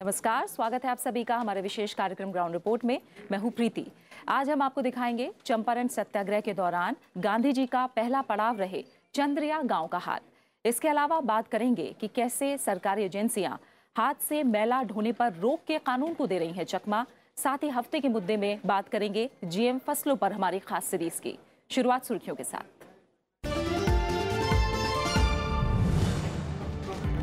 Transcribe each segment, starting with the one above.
नमस्कार, स्वागत है आप सभी का हमारे विशेष कार्यक्रम ग्राउंड रिपोर्ट में। मैं हूं प्रीति। आज हम आपको दिखाएंगे चंपारण सत्याग्रह के दौरान गांधी जी का पहला पड़ाव रहे चंद्रिया गांव का हाल। इसके अलावा बात करेंगे कि कैसे सरकारी एजेंसियां हाथ से मैला ढोने पर रोक के कानून को दे रही हैं चकमा। साथ ही हफ्ते के मुद्दे में बात करेंगे जीएम फसलों पर हमारी खास सीरीज की। शुरुआत सुर्खियों के साथ।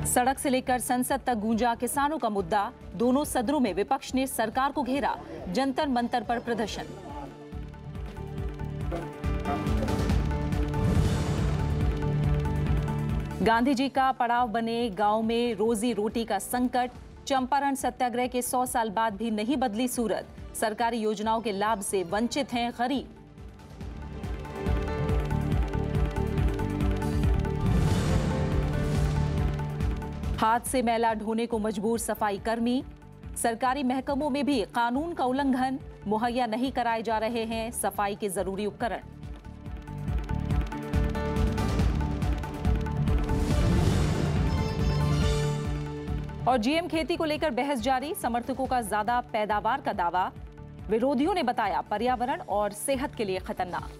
सड़क से लेकर संसद तक गूंजा किसानों का मुद्दा। दोनों सदनों में विपक्ष ने सरकार को घेरा। जंतर मंतर पर प्रदर्शन। गांधी जी का पड़ाव बने गांव में रोजी रोटी का संकट। चंपारण सत्याग्रह के 100 साल बाद भी नहीं बदली सूरत। सरकारी योजनाओं के लाभ से वंचित हैं गरीब। हाथ से मैला ढोने को मजबूर सफाई कर्मी। सरकारी महकमों में भी कानून का उल्लंघन। मुहैया नहीं कराए जा रहे हैं सफाई के जरूरी उपकरण। और जीएम खेती को लेकर बहस जारी। समर्थकों का ज्यादा पैदावार का दावा। विरोधियों ने बताया पर्यावरण और सेहत के लिए खतरनाक।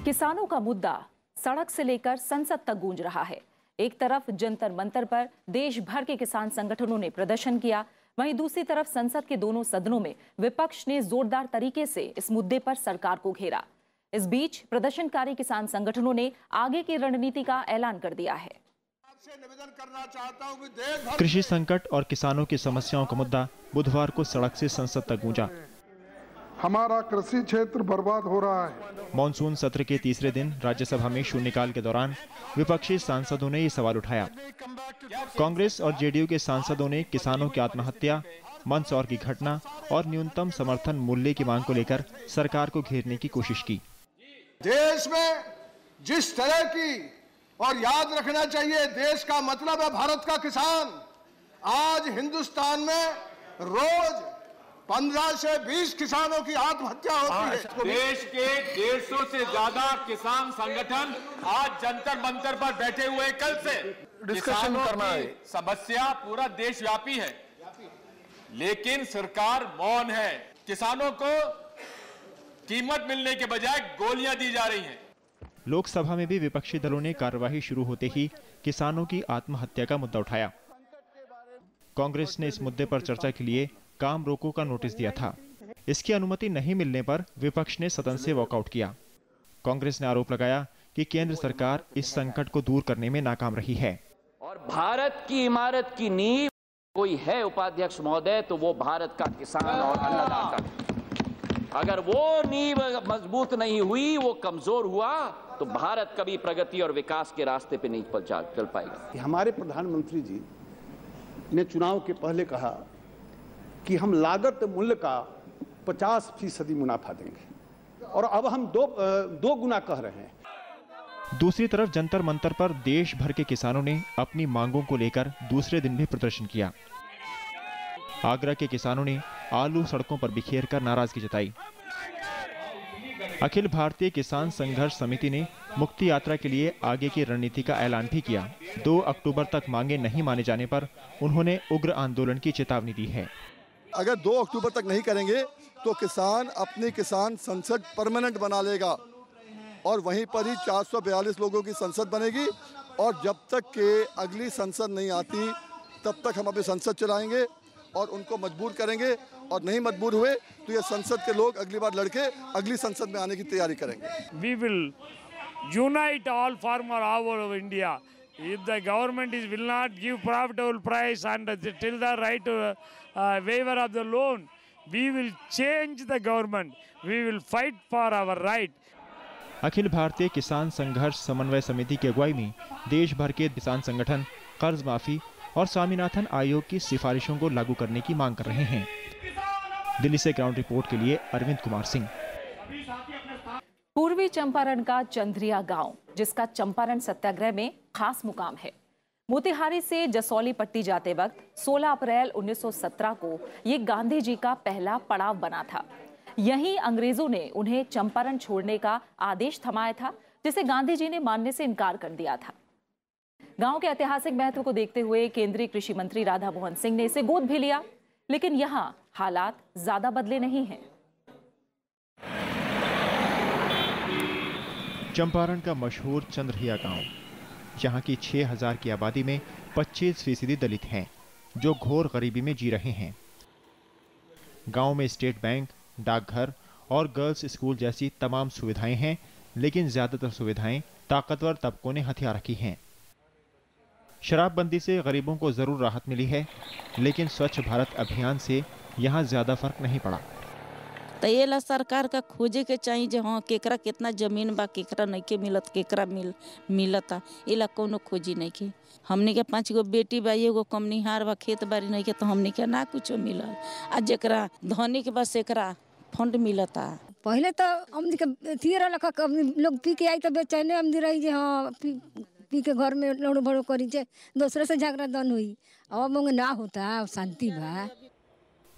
किसानों का मुद्दा सड़क से लेकर संसद तक गूंज रहा है। एक तरफ जंतर मंतर पर देश भर के किसान संगठनों ने प्रदर्शन किया, वहीं दूसरी तरफ संसद के दोनों सदनों में विपक्ष ने जोरदार तरीके से इस मुद्दे पर सरकार को घेरा। इस बीच प्रदर्शनकारी किसान संगठनों ने आगे की रणनीति का ऐलान कर दिया है। निवेदन करना चाहता हूं कि कृषि संकट और किसानों की समस्याओं का मुद्दा बुधवार को सड़क से संसद तक गूंजा। हमारा कृषि क्षेत्र बर्बाद हो रहा है। मॉनसून सत्र के तीसरे दिन राज्यसभा में शून्यकाल के दौरान विपक्षी सांसदों ने ये सवाल उठाया। कांग्रेस और जेडीयू के सांसदों ने किसानों की आत्महत्या, मंदसौर की घटना और न्यूनतम समर्थन मूल्य की मांग को लेकर सरकार को घेरने की कोशिश की। देश में जिस तरह की, और याद रखना चाहिए, देश का मतलब है भारत का किसान। आज हिंदुस्तान में रोज 15 से 20 किसानों की आत्महत्या होती है। देश के 150 से ज्यादा किसान संगठन आज जंतर मंतर पर बैठे हुए कल से डिस्कशन करना है। समस्या पूरा देशव्यापी है, लेकिन सरकार मौन है। किसानों को कीमत मिलने के बजाय गोलियां दी जा रही हैं। लोकसभा में भी विपक्षी दलों ने कार्यवाही शुरू होते ही किसानों की आत्महत्या का मुद्दा उठाया। कांग्रेस ने इस मुद्दे पर चर्चा के लिए काम रोको का नोटिस दिया था। इसकी अनुमति नहीं मिलने पर विपक्ष ने सदन से वॉकआउट किया। कांग्रेस ने आरोप लगाया कि केंद्र सरकार इस संकट को दूर करने में नाकाम रही है। और भारत की इमारत की नींव कोई है उपाध्यक्ष महोदय, तो वो भारत का किसान और अन्नदाता। अगर वो नींव मजबूत नहीं हुई, वो कमजोर हुआ, तो भारत कभी प्रगति और विकास के रास्ते पे नहीं चल पाएगा। हमारे प्रधानमंत्री जी ने चुनाव के पहले कहा कि हम लागत मूल्य का 50% मुनाफा देंगे, और अब हम दो गुना कह रहे हैं। दूसरी तरफ जंतर मंतर पर देश भर के किसानों ने अपनी मांगों को लेकर दूसरे दिन भी प्रदर्शन किया। आगरा के किसानों ने आलू सड़कों पर बिखेर कर नाराजगी जताई। अखिल भारतीय किसान संघर्ष समिति ने मुक्ति यात्रा के लिए आगे की रणनीति का ऐलान भी किया। 2 अक्टूबर तक मांगे नहीं माने जाने पर उन्होंने उग्र आंदोलन की चेतावनी दी है। अगर 2 अक्टूबर तक नहीं करेंगे तो किसान अपनी किसान संसद परमानेंट बना लेगा, और वहीं पर ही 442 लोगों की संसद बनेगी। और जब तक के अगली संसद नहीं आती, तब तक हम अपनी संसद चलाएंगे और उनको मजबूर करेंगे, और नहीं मजबूर हुए तो ये संसद के लोग अगली बार लड़के अगली संसद में आने की तैयारी करेंगे। We will unite all farmer all over India. If the government will not give profitable price and till the right waiver of the loan, we will change the government. We will fight for our right. Akhil Bharatiya किसान संघर्ष समन्वय समिति की अगुवाई में देश भर के किसान संगठन कर्ज माफी और स्वामीनाथन आयोग की सिफारिशों को लागू करने की मांग कर रहे हैं। दिल्ली से ग्राउंड रिपोर्ट के लिए अरविंद कुमार सिंह। पूर्वी चंपारण का चंद्रिया गांव, जिसका चंपारण सत्याग्रह में खास मुकाम है। मोतिहारी से जसौली पट्टी जाते वक्त 16 अप्रैल 1917 को ये गांधी जी का पहला पड़ाव बना था। यहीं अंग्रेजों ने उन्हें चंपारण छोड़ने का आदेश थमाया था। जिसे गांधी जी ने मानने से इनकार कर दिया था। गांव के ऐतिहासिक महत्व को देखते हुए केंद्रीय कृषि मंत्री राधा मोहन सिंह ने इसे गोद भी लिया, लेकिन यहां हालात ज्यादा बदले नहीं हैं। चंपारण का मशहूर चंद्रिया गांव, यहाँ की 6000 की आबादी में 25% दलित हैं, जो घोर गरीबी में जी रहे हैं। गांव में स्टेट बैंक, डाकघर और गर्ल्स स्कूल जैसी तमाम सुविधाएं हैं, लेकिन ज्यादातर सुविधाएं ताकतवर तबकों ने हथिया रखी हैं। शराबबंदी से गरीबों को जरूर राहत मिली है, लेकिन स्वच्छ भारत अभियान से यहाँ ज्यादा फर्क नहीं पड़ा। तो ये ला सरकार का खोजे के चाहिए जो हाँ केकरा कितना जमीन बा, केकरा नहीं के मिलत, केकरा मिलता, ये ला कोनो खोजी नहीं के। हमने के 5 गो बेटी बा, एगो कमनिहार बा, खेत बाड़ी नहीं के, तो हमने के ना कुछ मिलल। आज जरा धनी के बस एकरा फंड मिलता। पहले तो हमने के थी लोग पी के आई तो बेचैने हमदी रही जे हाँ पी के घर में लड़ो भड़ो करी जे दूसरे से झगड़ा दन हुई। अब मंग ना होता, शांति बा।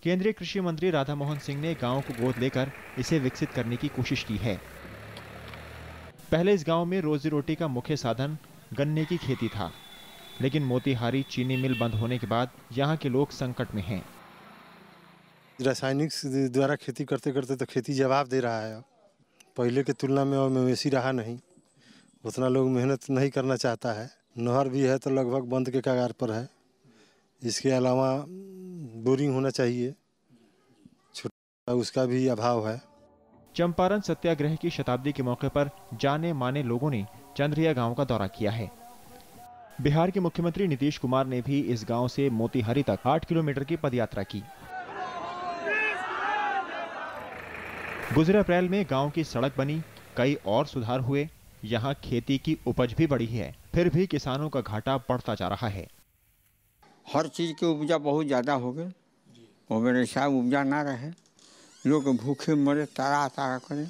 केंद्रीय कृषि मंत्री राधा मोहन सिंह ने गांव को गोद लेकर इसे विकसित करने की कोशिश की है। पहले इस गांव में रोजी रोटी का मुख्य साधन गन्ने की खेती था, लेकिन मोतीहारी चीनी मिल बंद होने के बाद यहाँ के लोग संकट में हैं। रासायनिक द्वारा खेती करते करते तो खेती जवाब दे रहा है। पहले की तुलना में और मवेशी रहा नहीं, उतना लोग मेहनत नहीं करना चाहता है। नहर भी है तो लगभग बंद के कगार पर है। इसके अलावा बोरिंग होना चाहिए, छोटा उसका भी अभाव है। चंपारण सत्याग्रह की शताब्दी के मौके पर जाने माने लोगों ने चंद्रिया गांव का दौरा किया है। बिहार के मुख्यमंत्री नीतीश कुमार ने भी इस गांव से मोतीहारी तक 8 किलोमीटर की पदयात्रा की। गुजरे अप्रैल में गांव की सड़क बनी, कई और सुधार हुए, यहाँ खेती की उपज भी बढ़ी है, फिर भी किसानों का घाटा बढ़ता जा रहा है। हर चीज़ की उपजा बहुत ज़्यादा हो गई, वो मेरे साहब उपजा ना रहे, लोग भूखे मरे, तारा तारा करे।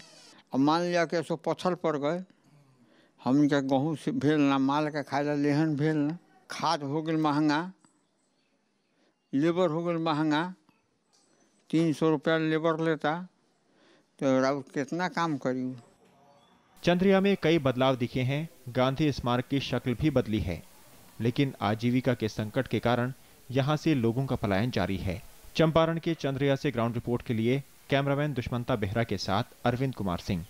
अब मान लिया कि सो पत्थर पड़ गए, हमके गेहूँ से भेल ना, माल के खाए ला लेहन भेल ना, खाद हो गई महंगा, लेबर हो गई महंगा, 300 रुपया लेबर लेता, तो कितना काम करी। चंद्रिया में कई बदलाव दिखे हैं। गांधी स्मारक की शक्ल भी बदली है, लेकिन आजीविका के संकट के कारण यहां से लोगों का पलायन जारी है। चंपारण के चंद्रिया से ग्राउंड रिपोर्ट के लिए कैमरामैन दुष्मंता बेहरा के साथ अरविंद कुमार सिंह।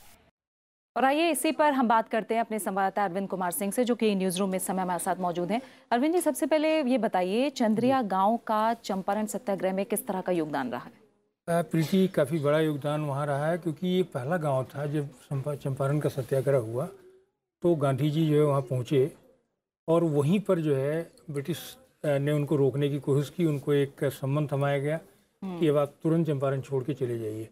और आइए इसी पर हम बात करते हैं अपने संवाददाता अरविंद कुमार सिंह से, जो कि न्यूज रूम में इस समय हमारे साथ मौजूद हैं। अरविंद जी, सबसे पहले ये बताइए, चंद्रिया गांव का चंपारण सत्याग्रह में किस तरह का योगदान रहा है? प्रीति, काफ़ी बड़ा योगदान वहाँ रहा है, क्योंकि ये पहला गांव था जब चंपारण का सत्याग्रह हुआ तो गांधी जी जो है वहाँ पहुँचे और वहीं पर जो है ब्रिटिश ने उनको रोकने की कोशिश की। उनको एक सम्मन थमाया गया कि अब आप तुरंत चंपारण छोड़ के चले जाइए,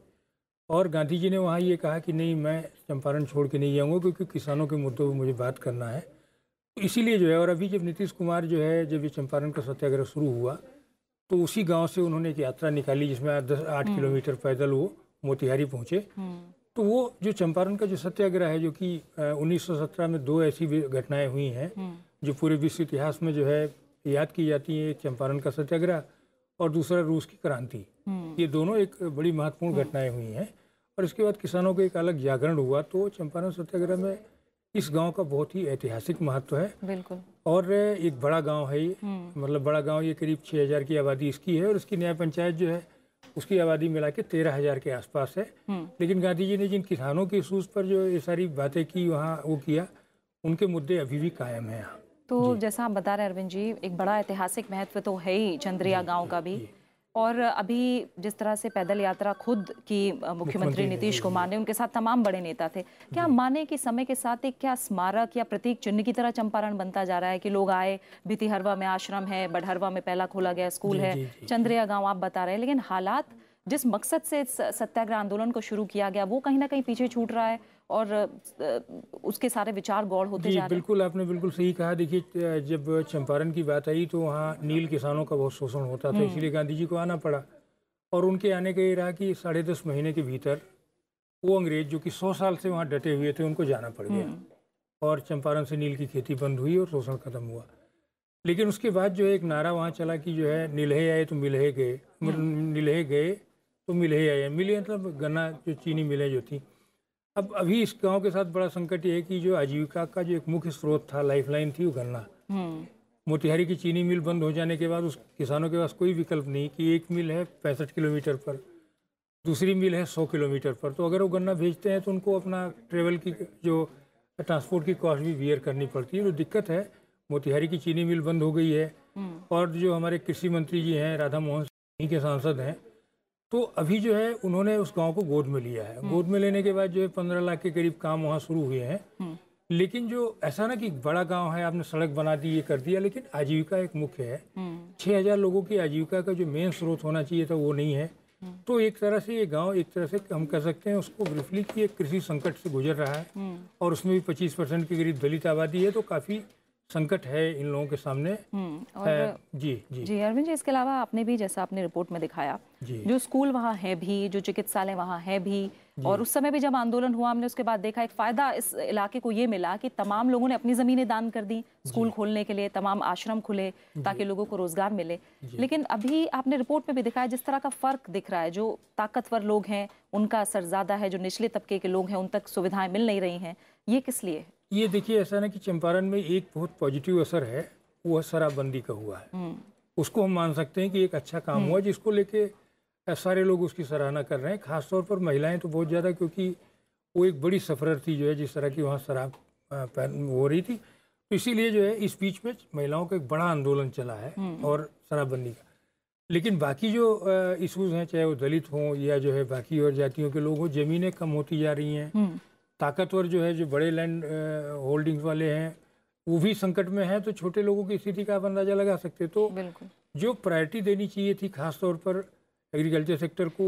और गांधी जी ने वहाँ ये कहा कि नहीं, मैं चंपारण छोड़ के नहीं जाऊँगा, क्योंकि किसानों के मुद्दों पर मुझे बात करना है। तो इसीलिए जो है, और अभी जब नीतीश कुमार जो है, जब ये चंपारण का सत्याग्रह शुरू हुआ तो उसी गांव से उन्होंने एक यात्रा निकाली, जिसमें 8 किलोमीटर पैदल वो मोतीहारी पहुँचे। तो वो जो चंपारण का जो सत्याग्रह है, जो कि 1917 में 2 ऐसी घटनाएं हुई हैं जो पूरे विश्व इतिहास में जो है याद की जाती है, एक चंपारण का सत्याग्रह और दूसरा रूस की क्रांति। ये दोनों एक बड़ी महत्वपूर्ण घटनाएं हुई हैं, और इसके बाद किसानों का एक अलग जागरण हुआ। तो चंपारण सत्याग्रह में इस गांव का बहुत ही ऐतिहासिक महत्व है। बिल्कुल। और एक बड़ा गांव है ये, मतलब बड़ा गांव, ये करीब 6000 की आबादी इसकी है, और इसकी न्याय पंचायत जो है उसकी आबादी मिला के 13000 के आसपास है। लेकिन गांधी जी ने जिन किसानों के इशूज़ पर जो ये सारी बातें की, वहाँ वो किया, उनके मुद्दे अभी भी कायम हैं यहाँ। तो जैसा आप बता रहे हैं अरविंद जी, एक बड़ा ऐतिहासिक महत्व तो है ही चंद्रिया गांव का भी, और अभी जिस तरह से पैदल यात्रा खुद की मुख्यमंत्री नीतीश कुमार ने, उनके साथ तमाम बड़े नेता थे, क्या माने कि समय के साथ एक क्या स्मारक या प्रतीक चिन्ह की तरह चंपारण बनता जा रहा है कि लोग आए, भितिहरवा में आश्रम है, बड़हरवा में पहला खोला गया स्कूल है, चंद्रिया गांव आप बता रहे हैं, लेकिन हालात जिस मकसद से सत्याग्रह आंदोलन को शुरू किया गया वो कहीं ना कहीं पीछे छूट रहा है, और उसके सारे विचार गौड़ होते जा रहे हैं। बिल्कुल, आपने बिल्कुल सही कहा। देखिए, जब चंपारण की बात आई तो वहाँ नील किसानों का बहुत शोषण होता था, इसलिए गांधी जी को आना पड़ा, और उनके आने का ये रहा कि 10.5 महीने के भीतर वो अंग्रेज जो कि 100 साल से वहाँ डटे हुए थे, उनको जाना पड़ गया, और चंपारण से नील की खेती बंद हुई और शोषण खत्म हुआ। लेकिन उसके बाद जो है एक नारा वहाँ चला कि जो है, नीलहे आए तो मिलहे गए, नीलहे गए तो मिलहे आए। मिले मतलब गन्ना जो चीनी मिलें जो थी। अब अभी इस गांव के साथ बड़ा संकट ये है कि जो आजीविका का जो एक मुख्य स्रोत था, लाइफलाइन थी, वो गन्ना। मोतिहारी की चीनी मिल बंद हो जाने के बाद उस किसानों के पास कोई विकल्प नहीं कि एक मिल है 65 किलोमीटर पर, दूसरी मिल है 100 किलोमीटर पर, तो अगर वो गन्ना भेजते हैं तो उनको अपना ट्रेवल की जो ट्रांसपोर्ट की कॉस्ट भी बियर करनी पड़ती है। तो दिक्कत है, मोतिहारी की चीनी मिल बंद हो गई है। और जो हमारे कृषि मंत्री जी हैं, राधा मोहन सिंह के सांसद हैं, तो अभी जो है उन्होंने उस गांव को गोद में लिया है। गोद में लेने के बाद जो है 15 लाख के करीब काम वहाँ शुरू हुए हैं। लेकिन जो ऐसा ना कि बड़ा गांव है, आपने सड़क बना दी, ये कर दिया, लेकिन आजीविका एक मुख्य है। 6000 लोगों की आजीविका का जो मेन स्रोत होना चाहिए था वो नहीं है। तो एक तरह से ये गांव एक तरह से हम कह सकते हैं उसको ब्रीफली कि एक कृषि संकट से गुजर रहा है। और उसमें भी 25% के करीब दलित आबादी है, तो काफ़ी संकट है इन लोगों के सामने। और जी अरविंद जी, इसके अलावा आपने भी, जैसा आपने रिपोर्ट में दिखाया, जो स्कूल वहाँ है भी, जो चिकित्सालय वहाँ है भी, और उस समय भी जब आंदोलन हुआ हमने उसके बाद देखा एक फायदा इस इलाके को ये मिला कि तमाम लोगों ने अपनी जमीनें दान कर दी स्कूल खोलने के लिए, तमाम आश्रम खुले ताकि लोगों को रोजगार मिले। लेकिन अभी आपने रिपोर्ट में भी दिखाया जिस तरह का फर्क दिख रहा है, जो ताकतवर लोग हैं उनका असर ज्यादा है, जो निचले तबके के लोग हैं उन तक सुविधाएं मिल नहीं रही हैं। ये किस लिए? ये देखिए, ऐसा ना कि चंपारण में एक बहुत पॉजिटिव असर है, वो शराबबंदी का हुआ है। उसको हम मान सकते हैं कि एक अच्छा काम हुआ, जिसको लेके सारे लोग उसकी सराहना कर रहे हैं। खासतौर पर महिलाएं तो बहुत ज़्यादा, क्योंकि वो एक बड़ी सफरर थी जो है, जिस तरह की वहाँ शराब हो रही थी। तो इसीलिए जो है इस बीच में महिलाओं का एक बड़ा आंदोलन चला है और शराबबंदी का। लेकिन बाकी जो इशूज़ हैं, चाहे वो दलित हों या जो है बाकी और जातियों के लोग हों, ज़मीनें कम होती जा रही हैं। ताकतवर जो है, जो बड़े लैंड होल्डिंग्स वाले हैं, वो भी संकट में है। तो छोटे लोगों की स्थिति का आप अंदाजा लगा सकते। तो जो प्रायोरिटी देनी चाहिए थी खासतौर पर एग्रीकल्चर सेक्टर को,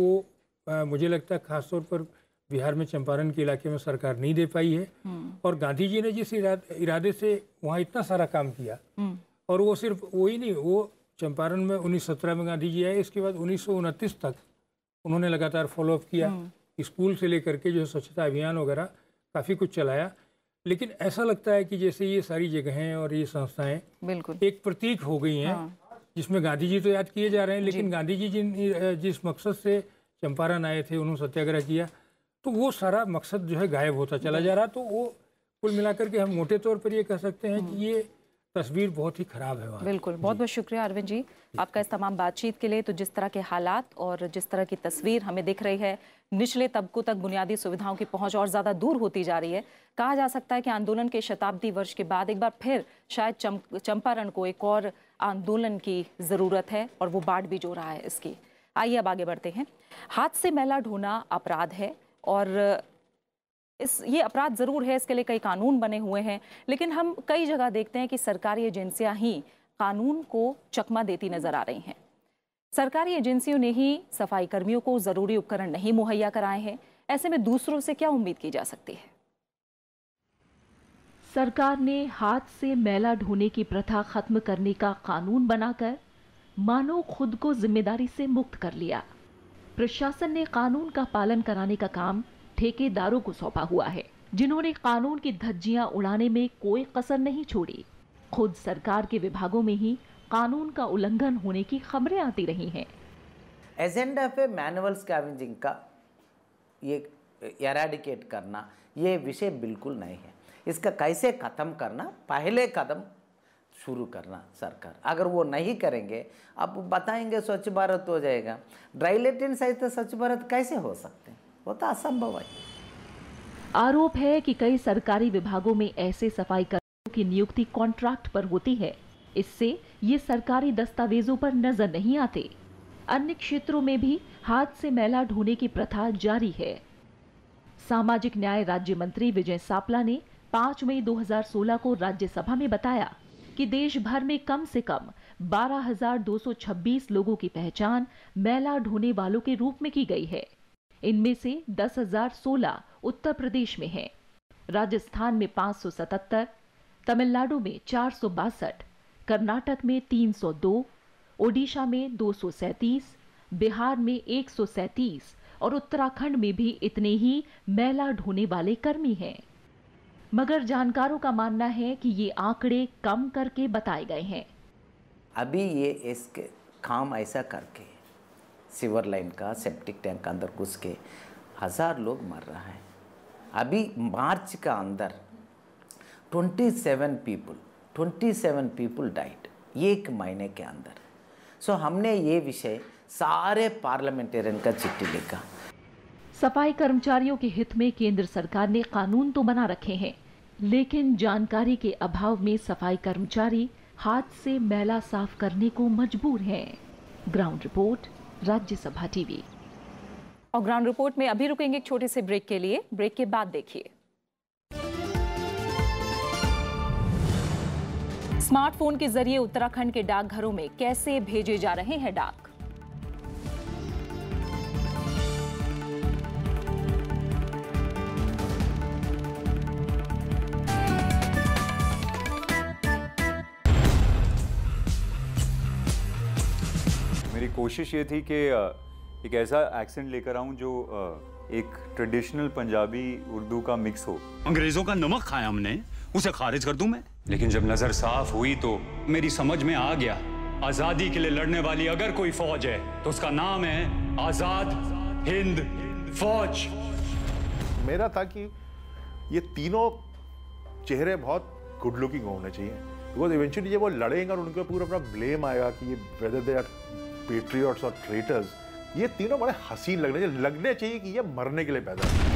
मुझे लगता है खासतौर पर बिहार में चंपारण के इलाके में सरकार नहीं दे पाई है। और गांधी जी ने जिस इरादे से वहाँ इतना सारा काम किया, और वो सिर्फ वही नहीं, वो चंपारण में 1917 में गांधी जी आए, इसके बाद 1929 तक उन्होंने लगातार फॉलोअप किया, स्कूल से लेकर के जो स्वच्छता अभियान वगैरह काफ़ी कुछ चलाया। लेकिन ऐसा लगता है कि जैसे ये सारी जगहें और ये संस्थाएं बिल्कुल एक प्रतीक हो गई हैं, जिसमें गांधी जी तो याद किए जा रहे हैं, लेकिन गांधी जी जिस मकसद से चंपारण आए थे, उन्होंने सत्याग्रह किया, तो वो सारा मकसद जो है गायब होता चला जा रहा। तो वो कुल मिलाकर के हम मोटे तौर पर ये कह सकते हैं कि ये तस्वीर बहुत ही खराब है वहाँ। बिल्कुल, बहुत बहुत शुक्रिया अरविंद जी आपका इस तमाम बातचीत के लिए। तो जिस तरह के हालात और जिस तरह की तस्वीर हमें दिख रही है, निचले तबकों तक बुनियादी सुविधाओं की पहुंच और ज़्यादा दूर होती जा रही है। कहा जा सकता है कि आंदोलन के शताब्दी वर्ष के बाद एक बार फिर शायद चंपारण को एक और आंदोलन की ज़रूरत है, और वो बाट भी जो रहा है इसकी। आइए अब आगे बढ़ते हैं। हाथ से मैला ढोना अपराध है, और ये अपराध ज़रूर है, इसके लिए कई कानून बने हुए हैं, लेकिन हम कई जगह देखते हैं कि सरकारी एजेंसियां ही कानून को चकमा देती नजर आ रही हैं। सरकारी एजेंसियों ने ही सफाई कर्मियों को ज़रूरी उपकरण नहीं मुहैया कराए हैं। ऐसे में दूसरों से क्या उम्मीद की जा सकती है? सरकार ने हाथ से मैला ढोने की प्रथा खत्म करने का कानून बनाकर मानो खुद को जिम्मेदारी से मुक्त कर लिया। प्रशासन ने कानून का पालन कराने का काम ठेकेदारों को सौंपा हुआ है, जिन्होंने कानून की धज्जियां उड़ाने में कोई कसर नहीं छोड़ी। खुद सरकार के विभागों में ही कानून का उल्लंघन होने की खबरें आती रही हैं। एजेंडा पे मैनुअल स्कैवेंजिंग का ये एराडिकेट करना, ये विषय बिल्कुल नहीं है। इसका कैसे ख़त्म करना, पहले कदम शुरू करना सरकार। अगर वो नहीं करेंगे, अब बताएंगे स्वच्छ भारत हो जाएगा, ड्राई लेट्रिन सहित स्वच्छ भारत कैसे हो सकते हैं? वो तो असंभव है। आरोप है कि कई सरकारी विभागों में ऐसे सफाई कर्मियों की नियुक्ति कॉन्ट्रैक्ट पर होती है। इससे ये सरकारी दस्तावेजों पर नजर नहीं आते। अन्य क्षेत्रों में भी हाथ से मैला ढोने की प्रथा जारी है। सामाजिक न्याय राज्य मंत्री विजय सापला ने 5 मई 2016 को राज्यसभा में बताया कि देश भर में कम से कम 12,226 लोगों की पहचान मैला ढोने वालों के रूप में की गई है। इनमें से 10,016 उत्तर प्रदेश में हैं, राजस्थान में 577, तमिलनाडु में 462, कर्नाटक में 302, ओडिशा में 237, बिहार में 137 और उत्तराखंड में भी इतने ही मैला ढोने वाले कर्मी हैं। मगर जानकारों का मानना है कि ये आंकड़े कम करके बताए गए हैं। अभी ये इसके काम ऐसा करके सीवर लाइन का सेप्टिक टैंक अंदर घुस के 1000 लोग मर रहा है। अभी मार्च का अंदर 27 पीपल डाइड, एक महीने के अंदर। सो हमने ये विषय सारे पार्लियामेंटेरियन का चिट्ठी लिखा। सफाई कर्मचारियों के हित में केंद्र सरकार ने कानून तो बना रखे हैं, लेकिन जानकारी के अभाव में सफाई कर्मचारी हाथ से मैला साफ करने को मजबूर हैं। Ground report, Rajya Sabha TV. और ग्राउंड रिपोर्ट में अभी रुकेंगे एक छोटे से ब्रेक के लिए। ब्रेक के बाद देखिए। स्मार्टफोन के जरिए उत्तराखंड के डाकघरों में कैसे भेजे जा रहे हैं डाक। मेरी कोशिश ये थी कि एक ऐसा एक्सेंट लेकर आऊं जो एक ट्रेडिशनल पंजाबी उर्दू का मिक्स हो। अंग्रेजों का नमक खाया हमने, उसे खारिज कर दूं मैं। लेकिन जब नजर साफ हुई तो मेरी समझ में आ गया, आजादी के लिए लड़ने वाली अगर कोई फौज है तो उसका नाम है आजाद हिंद फौज। मेरा था कि ये तीनों चेहरे बहुत गुड लुकिंग होने चाहिए, बिकॉज इवेंचुअली जब वो लड़ेंगे और उनके पूरा अपना ब्लेम आएगा कि ये वेदर दे आर पेट्रियट्स और ट्रेटर्स, ये तीनों बड़े हसीन लगने चाहिए कि ये मरने के लिए पैदा है।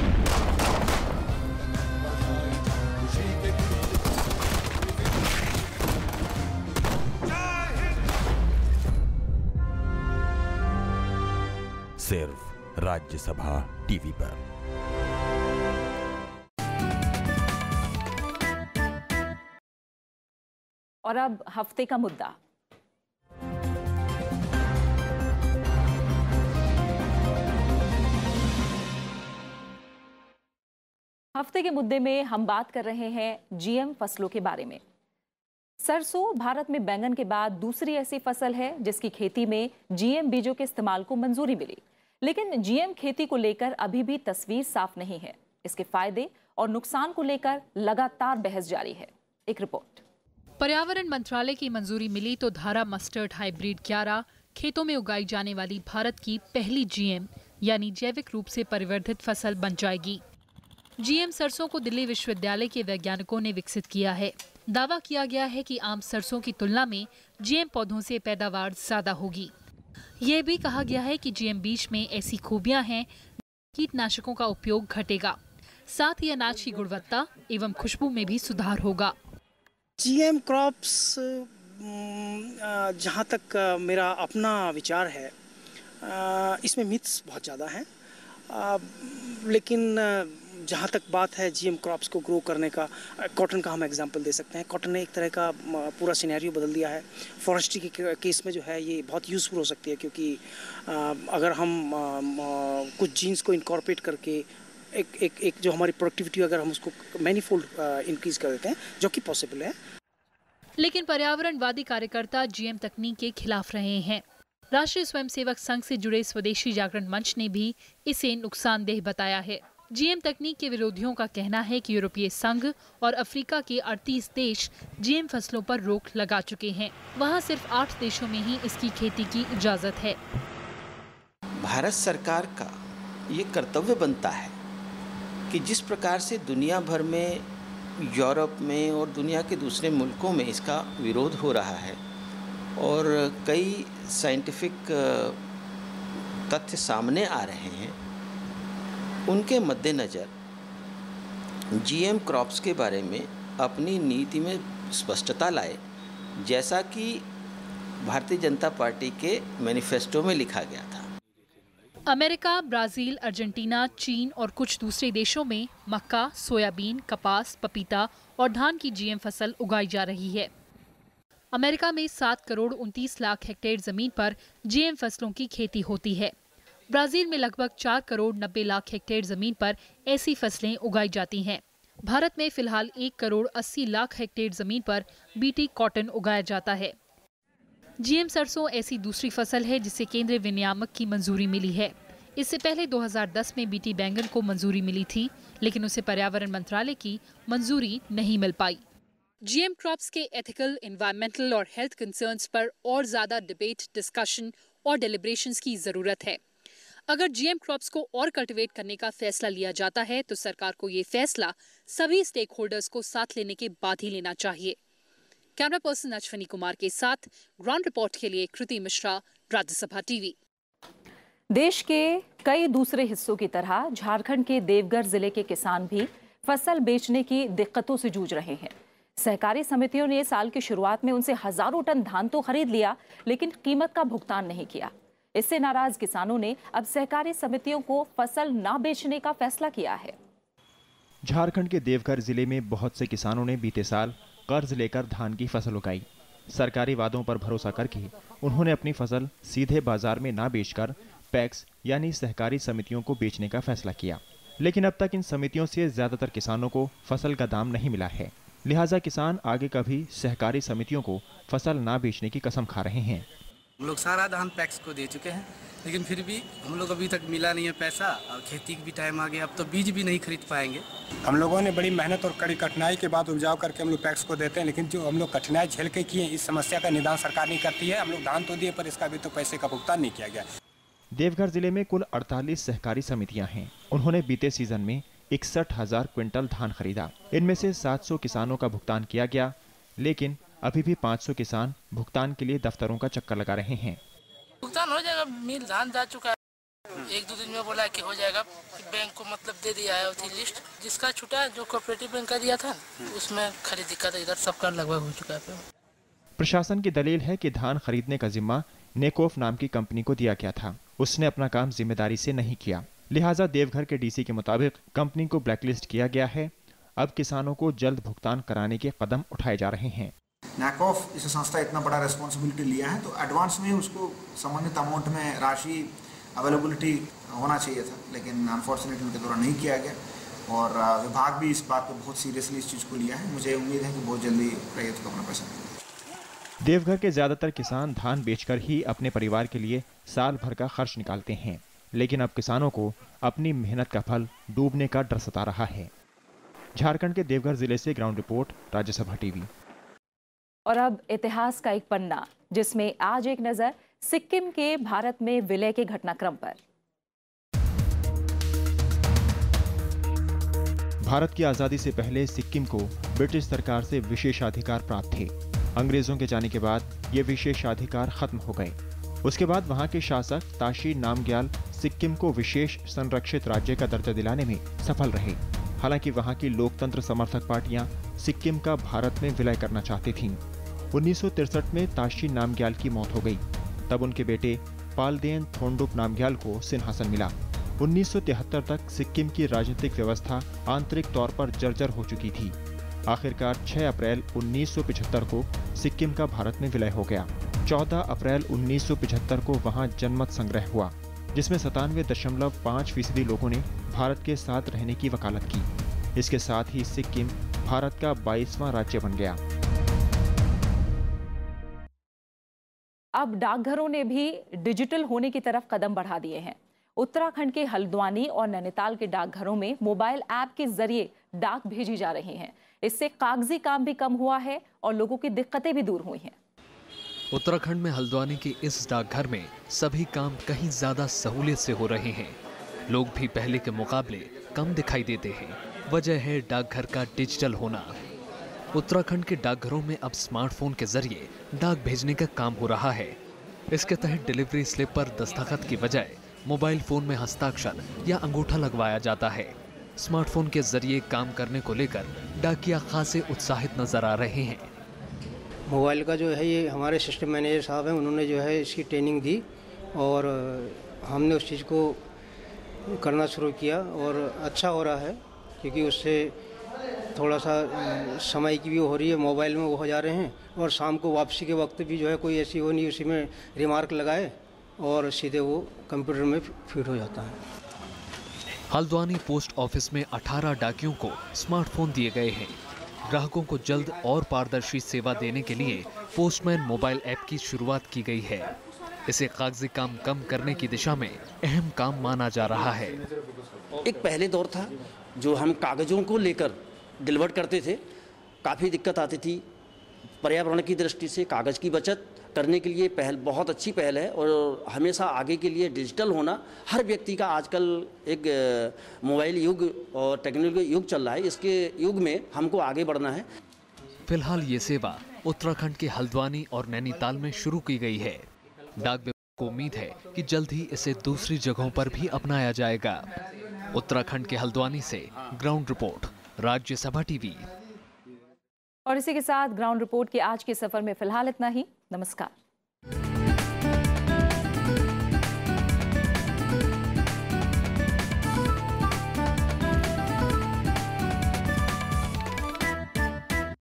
सिर्फ राज्यसभा टीवी पर। और अब हफ्ते का मुद्दा। हफ्ते के मुद्दे में हम बात कर रहे हैं जीएम फसलों के बारे में। सरसों भारत में बैंगन के बाद दूसरी ऐसी फसल है जिसकी खेती में जीएम बीजों के इस्तेमाल को मंजूरी मिली, लेकिन जीएम खेती को लेकर अभी भी तस्वीर साफ नहीं है। इसके फायदे और नुकसान को लेकर लगातार बहस जारी है। एक रिपोर्ट। पर्यावरण मंत्रालय की मंजूरी मिली तो धारा मस्टर्ड हाइब्रिड 11 खेतों में उगाई जाने वाली भारत की पहली जीएम यानी जैविक रूप से परिवर्धित फसल बन जाएगी। जीएम सरसों को दिल्ली विश्वविद्यालय के वैज्ञानिकों ने विकसित किया है। दावा किया गया है कि आम सरसों की तुलना में जीएम पौधों से पैदावार ज्यादा होगी। ये भी कहा गया है कि जीएम बीज में ऐसी खूबियां हैं, कीटनाशकों का उपयोग घटेगा, साथ ही अनाज की गुणवत्ता एवं खुशबू में भी सुधार होगा। जीएम क्रॉप्स जहाँ तक मेरा अपना विचार है, इसमें मिथ्स बहुत ज़्यादा हैं, लेकिन जहाँ तक बात है जीएम क्रॉप्स को ग्रो करने का, कॉटन का हम एग्जांपल दे सकते हैं। कॉटन ने एक तरह का पूरा सिनेरियो बदल दिया है। फॉरेस्ट्री के केस में जो है ये बहुत यूज़फुल हो सकती है, क्योंकि अगर हम कुछ जीन्स को इनकॉर्पोरेट करके एक जो हमारी प्रोडक्टिविटी अगर हम उसको मैनीफोल्ड इंक्रीज कर देते हैं, जो कि पॉसिबल है। लेकिन पर्यावरणवादी कार्यकर्ता जीएम तकनीक के खिलाफ रहे हैं। राष्ट्रीय स्वयंसेवक संघ से जुड़े स्वदेशी जागरण मंच ने भी इसे नुकसानदेह बताया है। जीएम तकनीक के विरोधियों का कहना है कि यूरोपीय संघ और अफ्रीका के 38 देश जीएम फसलों पर रोक लगा चुके हैं। वहां सिर्फ 8 देशों में ही इसकी खेती की इजाजत है। भारत सरकार का ये कर्तव्य बनता है कि जिस प्रकार से दुनिया भर में, यूरोप में और दुनिया के दूसरे मुल्कों में इसका विरोध हो रहा है और कई साइंटिफिक तथ्य सामने आ रहे हैं, उनके मद्देनज़र जीएम क्रॉप्स के बारे में अपनी नीति में स्पष्टता लाए, जैसा कि भारतीय जनता पार्टी के मैनिफेस्टो में लिखा गया था। अमेरिका, ब्राजील, अर्जेंटीना, चीन और कुछ दूसरे देशों में मक्का, सोयाबीन, कपास, पपीता और धान की जीएम फसल उगाई जा रही है। अमेरिका में 7 करोड़ 29 लाख हेक्टेयर जमीन पर जीएम फसलों की खेती होती है। ब्राजील में लगभग 4 करोड़ 90 लाख हेक्टेयर जमीन पर ऐसी फसलें उगाई जाती हैं। भारत में फिलहाल 1 करोड़ 80 लाख हेक्टेयर जमीन पर बीटी कॉटन उगाया जाता है। जीएम सरसों ऐसी दूसरी फसल है जिसे केंद्रीय विनियामक की मंजूरी मिली है। इससे पहले 2010 में बीटी बैंगन को मंजूरी मिली थी, लेकिन उसे पर्यावरण मंत्रालय की मंजूरी नहीं मिल पाई। जीएम क्रॉप्स के एथिकल, एनवायरमेंटल और हेल्थ कंसर्न्स पर और ज्यादा डिबेट, डिस्कशन और डेलिब्रेशंस की जरूरत है। अगर जीएम क्रॉप्स को और कल्टीवेट करने का फैसला लिया जाता है तो सरकार को ये फैसला सभी स्टेक होल्डर्स को साथ लेने के बाद ही लेना चाहिए। कैमरा पर्सन अश्विनी कुमार के साथ ग्राउंड रिपोर्ट के लिए कृति मिश्रा, राज्यसभा टीवी। देश के कई दूसरे हिस्सों की तरह झारखंड के देवघर जिले के किसान भी फसल बेचने की दिक्कतों से जूझ रहे हैं। सहकारी समितियों ने साल की शुरुआत में उनसे हजारों टन धान तो खरीद लिया, लेकिन कीमत का भुगतान नहीं किया। इससे नाराज किसानों ने अब सहकारी समितियों को फसल न बेचने का फैसला किया है। झारखंड के देवघर जिले में बहुत से किसानों ने बीते साल कर्ज लेकर धान की फसल उगाई। सरकारी वादों पर भरोसा करके उन्होंने अपनी फसल सीधे बाजार में ना बेचकर पैक्स यानी सहकारी समितियों को बेचने का फैसला किया, लेकिन अब तक इन समितियों से ज्यादातर किसानों को फसल का दाम नहीं मिला है। लिहाजा किसान आगे कभी सहकारी समितियों को फसल ना बेचने की कसम खा रहे हैं। हम लोग सारा धान पैक्स को दे चुके हैं, लेकिन फिर भी हम लोग अभी तक मिला नहीं है पैसा, और खेती की भी टाइम आ गया, अब तो बीज भी नहीं खरीद पाएंगे। हम लोगों ने बड़ी मेहनत और कड़ी कठिनाई के बाद उपजाऊ करके हम लोग पैक्स को देते हैं, लेकिन जो हम लोग कठिनाई झेल के किए इस समस्या का निदान सरकार नहीं करती है। हम लोग धान तो दिए पर इसका भी तो पैसे का भुगतान नहीं किया गया। देवघर जिले में कुल 48 सहकारी समितियां हैं। उन्होंने बीते सीजन में 61,000 क्विंटल धान खरीदा। इनमें से 700 किसानों का भुगतान किया गया, लेकिन अभी भी 500 किसान भुगतान के लिए दफ्तरों का चक्कर लगा रहे हैं। भुगतान हो जाएगा, मिल धान जा चुका है, 1-2 दिन में बोला कि हो जाएगा। बैंक को मतलब दे दिया है उसी लिस्ट, जिसका छूटा जो कोऑपरेटिव बैंक का दिया था उसमें खाली दिक्कत है, इधर सबका लगभग हो चुका है। प्रशासन की दलील है कि धान खरीदने का जिम्मा नेकोफ नाम की कंपनी को दिया गया था। उसने अपना काम जिम्मेदारी से नहीं किया, लिहाजा देवघर के डीसी के मुताबिक कंपनी को ब्लैकलिस्ट किया गया है। अब किसानों को जल्द भुगतान कराने के कदम उठाए जा रहे हैं। नैकोफ इस संस्था इतना बड़ा रिस्पॉन्सिबिलिटी लिया है तो एडवांस में उसको संबंधित अमाउंट में राशि अवेलेबिलिटी होना चाहिए था, लेकिन अनफॉर्चुनेटली उनके द्वारा नहीं किया गया, और विभाग भी इस बात को बहुत सीरियसली इस चीज़ को लिया है। मुझे उम्मीद है कि बहुत जल्दी रैयत को अपना पैसा मिलेगा। देवघर के ज्यादातर किसान धान बेचकर ही अपने परिवार के लिए साल भर का खर्च निकालते हैं, लेकिन अब किसानों को अपनी मेहनत का फल डूबने का डर सता रहा है। झारखंड के देवघर जिले से ग्राउंड रिपोर्ट, राज्यसभा टीवी। और अब इतिहास का एक पन्ना, जिसमें आज एक नजर सिक्किम के भारत में विलय के घटनाक्रम पर। भारत की आजादी से पहले सिक्किम को ब्रिटिश सरकार से विशेषाधिकार प्राप्त थे। अंग्रेजों के जाने के बाद ये विशेषाधिकार खत्म हो गए। उसके बाद वहां के शासक ताशी नामग्याल सिक्किम को विशेष संरक्षित राज्य का दर्जा दिलाने में सफल रहे। हालांकि वहां की लोकतंत्र समर्थक पार्टियां सिक्किम का भारत में विलय करना चाहती थीं। 1963 में ताशी नामग्याल की मौत हो गई। तब उनके बेटे पालदेन थोंडुप नामग्याल को सिंहासन मिला। 1973 तक सिक्किम की राजनीतिक व्यवस्था आंतरिक तौर पर जर्जर हो चुकी थी। आखिरकार 6 अप्रैल 1975 को सिक्किम का भारत में विलय हो गया। 14 अप्रैल 1975 को वहां जनमत संग्रह हुआ, जिसमें 97.5% लोगों ने भारत के साथ रहने की वकालत की। इसके साथ ही सिक्किम भारत का 22वां राज्य बन गया। अब डाकघरों ने भी डिजिटल होने की तरफ कदम बढ़ा दिए हैं। उत्तराखंड के हल्द्वानी और नैनीताल के डाकघरों में मोबाइल ऐप के जरिए डाक भेजी जा रही हैं। इससे कागजी काम भी कम हुआ है और लोगों की दिक्कतें भी दूर हुई हैं। उत्तराखंड में हल्द्वानी के इस डाकघर में सभी काम कहीं ज्यादा सहूलियत से हो रहे हैं। लोग भी पहले के मुकाबले कम दिखाई देते हैं। वजह है डाकघर का डिजिटल होना। उत्तराखंड के डाकघरों में अब स्मार्टफोन के जरिए डाक भेजने का काम हो रहा है। इसके तहत डिलीवरी स्लिप पर दस्तखत की बजाय मोबाइल फोन में हस्ताक्षर या अंगूठा लगवाया जाता है। स्मार्टफोन के जरिए काम करने को लेकर डाकिया खासे उत्साहित नजर आ रहे हैं। मोबाइल का जो है ये हमारे सिस्टम मैनेजर साहब हैं, उन्होंने जो है इसकी ट्रेनिंग दी और हमने उस चीज़ को करना शुरू किया और अच्छा हो रहा है, क्योंकि उससे थोड़ा सा समय की भी हो रही है, मोबाइल में वो हो जा रहे हैं और शाम को वापसी के वक्त भी जो है कोई ऐसी वो नहीं, उसी में रिमार्क लगाए और सीधे वो कंप्यूटर में फिट हो जाता है। हल्द्वानी पोस्ट ऑफिस में 18 डाकियों को स्मार्टफोन दिए गए हैं। ग्राहकों को जल्द और पारदर्शी सेवा देने के लिए पोस्टमैन मोबाइल ऐप की शुरुआत की गई है। इसे कागजी काम कम करने की दिशा में अहम काम माना जा रहा है। एक पहले दौर था जो हम कागजों को लेकर डिलीवर करते थे, काफ़ी दिक्कत आती थी। पर्यावरण की दृष्टि से कागज़ की बचत करने के लिए पहल बहुत अच्छी पहल है और हमेशा आगे के लिए डिजिटल होना हर व्यक्ति का आजकल एक मोबाइल युग और टेक्नोलॉजी युग चल रहा है, इसके युग में हमको आगे बढ़ना है। फिलहाल ये सेवा उत्तराखंड के हल्द्वानी और नैनीताल में शुरू की गई है। डाक विभाग को उम्मीद है कि जल्द ही इसे दूसरी जगहों पर भी अपनाया जाएगा। उत्तराखंड के हल्द्वानी से ग्राउंड रिपोर्ट, राज्यसभा टीवी। और इसी के साथ ग्राउंड रिपोर्ट के आज के सफर में फिलहाल इतना ही। नमस्कार।